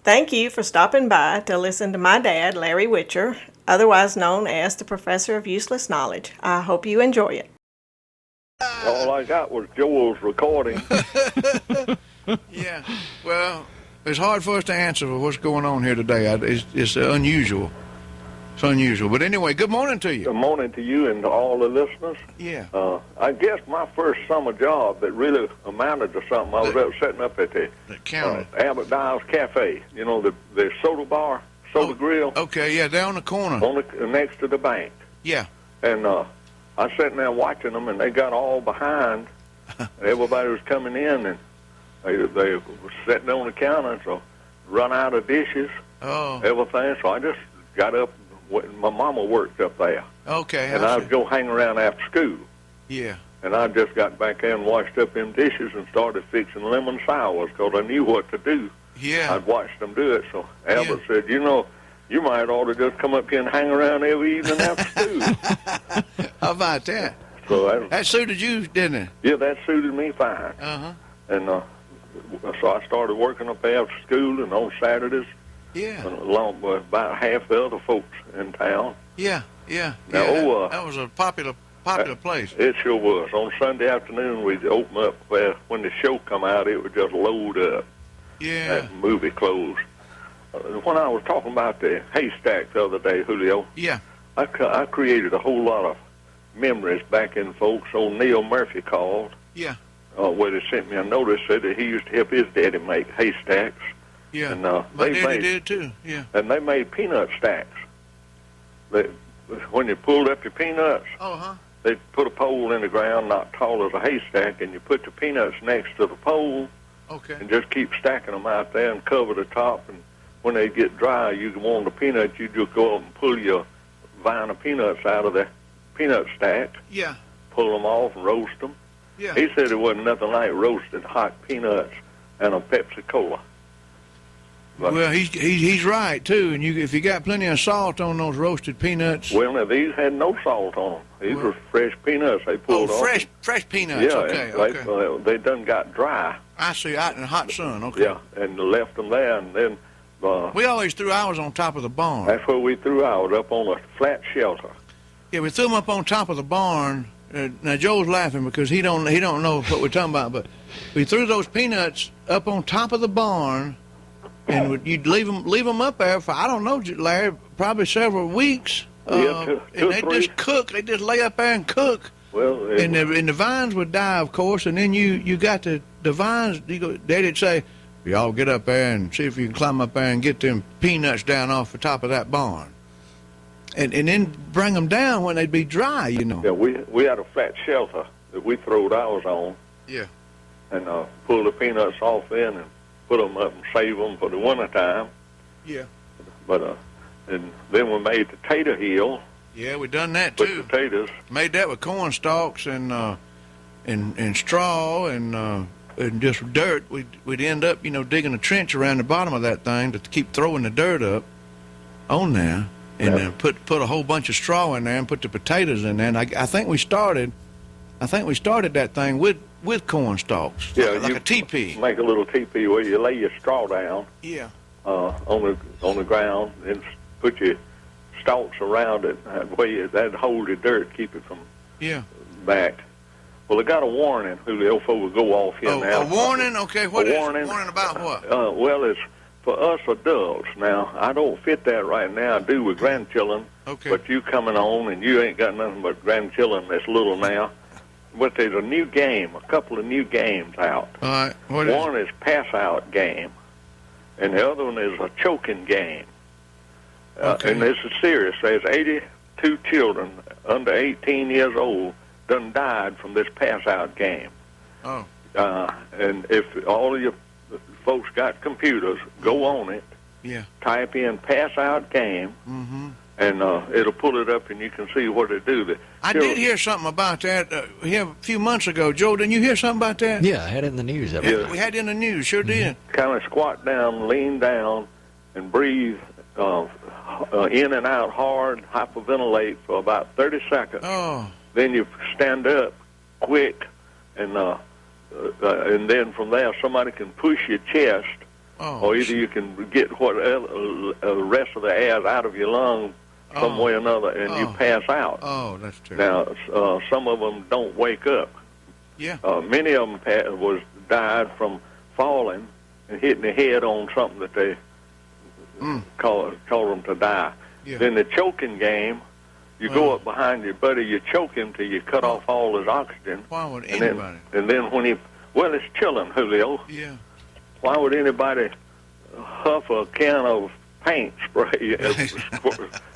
Thank you for stopping by to listen to my dad, Larry Witcher, otherwise known as the Professor of Useless Knowledge. I hope you enjoy it. All I got was Joel's recording. Yeah, well, it's hard for us to answer for what's going on here today. It's unusual. It's unusual. But anyway, good morning to you. Good morning to you and to all the listeners. Yeah. I guess my first summer job that really amounted to something, I was setting up at the county. Abbott Dials Cafe. You know, the soda bar, soda grill. Okay, yeah, down the corner. Next to the bank. Yeah. And I was sitting there watching them, and they got all behind. Everybody was coming in, and they were sitting on the counter, so run out of dishes, everything. So I just got up. My mama worked up there. Okay. And I'd go hang around after school. Yeah. And I just got back there and washed up them dishes and started fixing lemon sours because I knew what to do. Yeah. I'd watched them do it. So Albert said, you know, you might ought to just come up here and hang around every evening after school. How about that? So that suited you, didn't it? Yeah, that suited me fine. Uh-huh. And so I started working up there after school and on Saturdays. Yeah. Along with about half the other folks in town. Yeah. Now, that was a popular place. It sure was. On Sunday afternoon, we'd open up where when the show come out, it would just load up. Yeah. That movie clothes. When I was talking about the haystack the other day, Julio. Yeah. I created a whole lot of memories back in folks. Old Neil Murphy called. Yeah. Where they sent me a notice, said that he used to help his daddy make haystacks. Yeah, and, my daddy did too, yeah. And they made peanut stacks. When you pulled up your peanuts, they put a pole in the ground not tall as a haystack, and you put the peanuts next to the pole, and just keep stacking them out there and cover the top. And when they get dry, you want the peanuts, you just go up and pull your vine of peanuts out of the peanut stack. Yeah. Pull them off and roast them. Yeah. He said there wasn't nothing like roasted hot peanuts and a Pepsi Cola. But, well, he's right too, and if you got plenty of salt on those roasted peanuts. Well, now these had no salt on them. These were fresh peanuts they pulled off. fresh peanuts. Yeah, okay. They done got dry. I see, out in the hot sun. Okay. Yeah, and left them there, and then. We always threw ours on top of the barn. That's where we threw ours, up on a flat shelter. Yeah, we threw them up on top of the barn. Now Joe's laughing because he don't know what we're talking about, but we threw those peanuts up on top of the barn. And you'd leave them up there for, I don't know, Larry, probably several weeks. And they just cook. They just lay up there and cook. Well, and the vines would die, of course. And then you got the vines. Daddy'd say, y'all get up there and see if you can climb up there and get them peanuts down off the top of that barn. And then bring them down when they'd be dry, you know. Yeah, we had a flat shelter that we throwed ours on. Yeah. And pulled the peanuts off in and put them up and save them for the winter time. Yeah. But and then we made the tater hill. Yeah, we done that too. With potatoes. Made that with corn stalks and straw and just dirt. We'd end up, digging a trench around the bottom of that thing to keep throwing the dirt up on there, and then put a whole bunch of straw in there and put the potatoes in there. And I think we started that thing with corn stalks. Yeah, like a teepee. Make a little teepee where you lay your straw down. Yeah. On the ground, and put your stalks around it. That way that'd hold the dirt, keep it from back. Well, I got a warning, Julio, before we go off here now. A warning? Okay, what is a warning about what? Well, it's for us adults. Now, I don't fit that right now. I do with grandchildren. Okay. But you coming on, and you ain't got nothing but grandchildren that's little now. But there's a couple of new games out. All right. One is pass-out game, and the other one is a choking game. Okay. And this is serious. There's 82 children under 18 years old done died from this pass-out game. Oh. And if all of you folks got computers, go on it. Yeah. Type in pass-out game. Mm-hmm. And it'll pull it up, and you can see what it do. I did hear something about that a few months ago. Joe, didn't you hear something about that? Yeah, I had it in the news. Yeah. We had it in the news, sure did. Kind of squat down, lean down, and breathe in and out hard, hyperventilate for about 30 seconds. Oh. Then you stand up quick, and then from there somebody can push your chest or either you can get the rest of the air out of your lungs some way or another, and you pass out. Oh, that's terrible. Now, some of them don't wake up. Yeah. Many of them died from falling and hitting the head on something that they call them to die. Yeah. Then the choking game, you go up behind your buddy, you choke him till you cut off all his oxygen. Why would anybody? And then when it's chilling, Julio. Yeah. Why would anybody huff a can of paint spray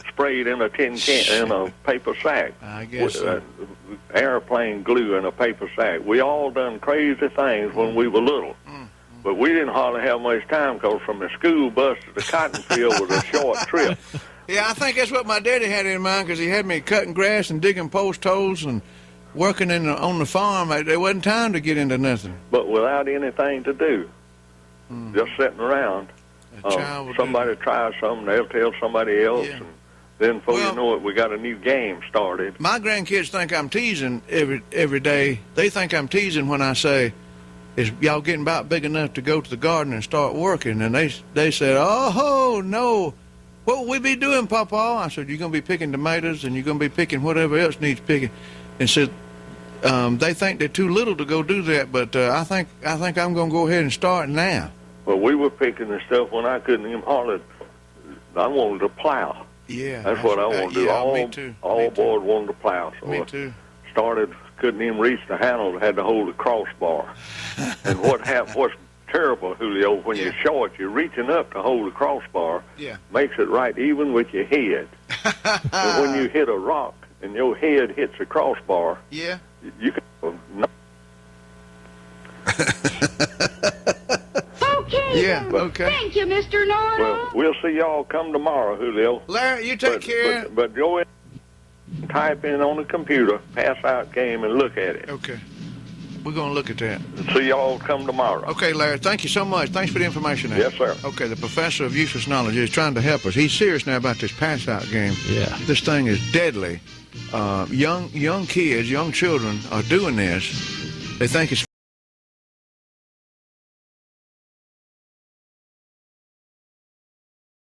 sprayed in a tin can in a paper sack? I guess so. Airplane glue in a paper sack. We all done crazy things when we were little. But we didn't hardly have much time because from the school bus to the cotton field was a short trip. Yeah, I think that's what my daddy had in mind, because he had me cutting grass and digging post holes and working on the farm. There wasn't time to get into nothing. But without anything to do, just sitting around, somebody tries something, they'll tell somebody else, and then before you know it, we got a new game started. My grandkids think I'm teasing every day. They think I'm teasing when I say, "Is y'all getting about big enough to go to the garden and start working?" And they said, "Oh, no. What will we be doing, Papa?" I said, "You're going to be picking tomatoes, and you're going to be picking whatever else needs picking." And said, they think they're too little to go do that, but I think I'm going to go ahead and start now. Well, we were picking the stuff when I couldn't even hardly. I wanted to plow. Yeah. That's what I wanted to do. Yeah, me too. All boys wanted to plow. So me too. Couldn't even reach the handle, had to hold the crossbar. And what's terrible, Julio, when you're short, you're reaching up to hold the crossbar, makes it right even with your head. And when you hit a rock and your head hits the crossbar, you can... Okay. Thank you, Mr. Nardo. Well, we'll see y'all come tomorrow, Julio. Larry, you take care. But go in, type in on the computer, pass out game, and look at it. Okay. We're going to look at that. See y'all come tomorrow. Okay, Larry, thank you so much. Thanks for the information. Yes, sir. Okay, the professor of useless knowledge is trying to help us. He's serious now about this pass-out game. Yeah. This thing is deadly. Young kids, young children are doing this. They think it's